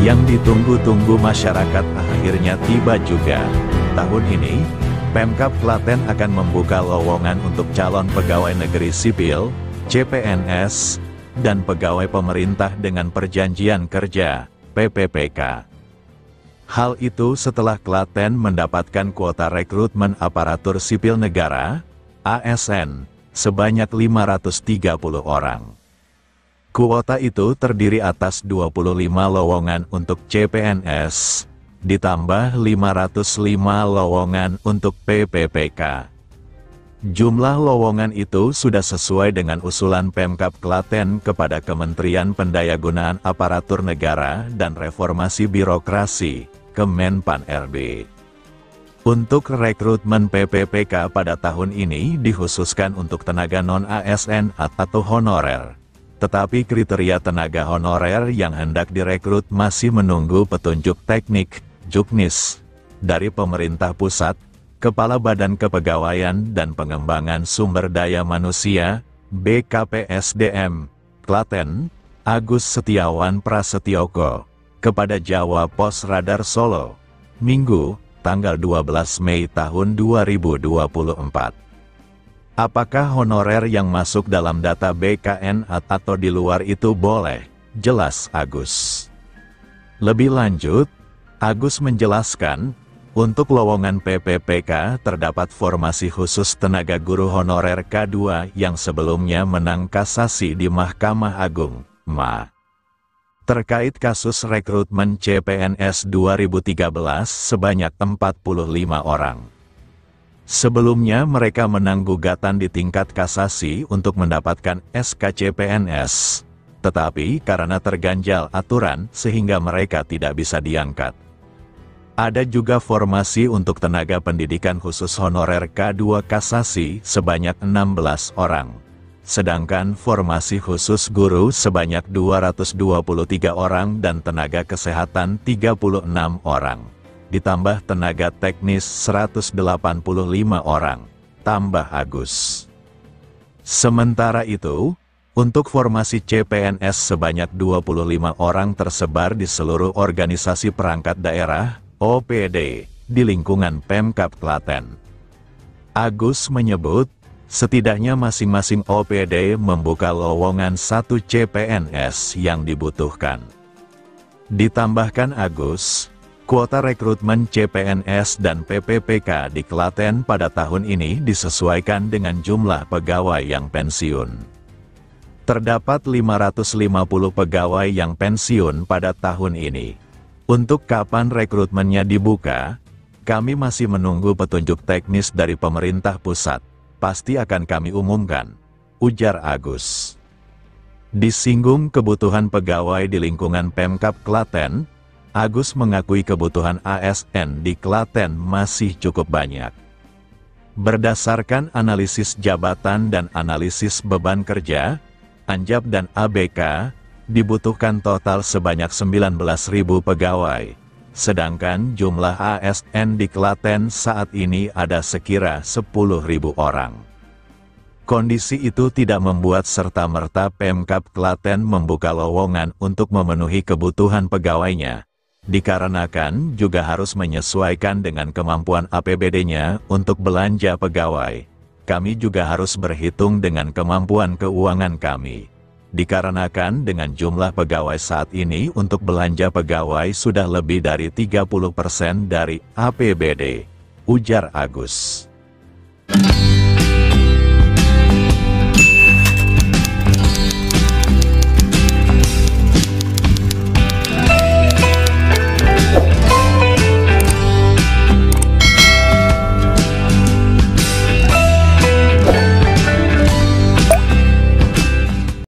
Yang ditunggu-tunggu masyarakat akhirnya tiba juga. Tahun ini, Pemkab Klaten akan membuka lowongan untuk calon pegawai negeri sipil, CPNS, dan pegawai pemerintah dengan perjanjian kerja, PPPK. Hal itu setelah Klaten mendapatkan kuota rekrutmen aparatur sipil negara, ASN, sebanyak 530 orang. Kuota itu terdiri atas 25 lowongan untuk CPNS, ditambah 505 lowongan untuk PPPK. Jumlah lowongan itu sudah sesuai dengan usulan Pemkab Klaten kepada Kementerian Pendayagunaan Aparatur Negara dan Reformasi Birokrasi, Kemenpan RB. Untuk rekrutmen PPPK pada tahun ini dikhususkan untuk tenaga non-ASN atau honorer. Tetapi kriteria tenaga honorer yang hendak direkrut masih menunggu petunjuk teknik, Juknis, dari pemerintah pusat, Kepala Badan Kepegawaian dan Pengembangan Sumber Daya Manusia, BKPSDM, Klaten, Agus Setiawan Prasetyoko, kepada Jawa Pos Radar Solo, Minggu, tanggal 12 Mei tahun 2024. Apakah honorer yang masuk dalam data BKN atau di luar itu boleh? Jelas Agus. Lebih lanjut, Agus menjelaskan, untuk lowongan PPPK terdapat formasi khusus tenaga guru honorer K2 yang sebelumnya menang kasasi di Mahkamah Agung, MA. Terkait kasus rekrutmen CPNS 2013 sebanyak 45 orang. Sebelumnya mereka menang gugatan di tingkat kasasi untuk mendapatkan SKCPNS, tetapi karena terganjal aturan sehingga mereka tidak bisa diangkat. Ada juga formasi untuk tenaga pendidikan khusus honorer K2 kasasi sebanyak 16 orang. Sedangkan formasi khusus guru sebanyak 223 orang dan tenaga kesehatan 36 orang. Ditambah tenaga teknis 185 orang, tambah Agus. Sementara itu, untuk formasi CPNS sebanyak 25 orang tersebar di seluruh organisasi perangkat daerah, OPD, di lingkungan Pemkab Klaten. Agus menyebut, setidaknya masing-masing OPD membuka lowongan 1 CPNS yang dibutuhkan. Ditambahkan Agus, kuota rekrutmen CPNS dan PPPK di Klaten pada tahun ini disesuaikan dengan jumlah pegawai yang pensiun. Terdapat 550 pegawai yang pensiun pada tahun ini. Untuk kapan rekrutmennya dibuka, kami masih menunggu petunjuk teknis dari pemerintah pusat. Pasti akan kami umumkan, ujar Agus. Disinggung kebutuhan pegawai di lingkungan Pemkab Klaten, Agus mengakui kebutuhan ASN di Klaten masih cukup banyak. Berdasarkan analisis jabatan dan analisis beban kerja, Anjab dan ABK, dibutuhkan total sebanyak 19.000 pegawai. Sedangkan jumlah ASN di Klaten saat ini ada sekira 10.000 orang. Kondisi itu tidak membuat serta-merta Pemkab Klaten membuka lowongan untuk memenuhi kebutuhan pegawainya. Dikarenakan juga harus menyesuaikan dengan kemampuan APBD-nya untuk belanja pegawai. Kami juga harus berhitung dengan kemampuan keuangan kami. Dikarenakan dengan jumlah pegawai saat ini untuk belanja pegawai sudah lebih dari 30% dari APBD, ujar Agus.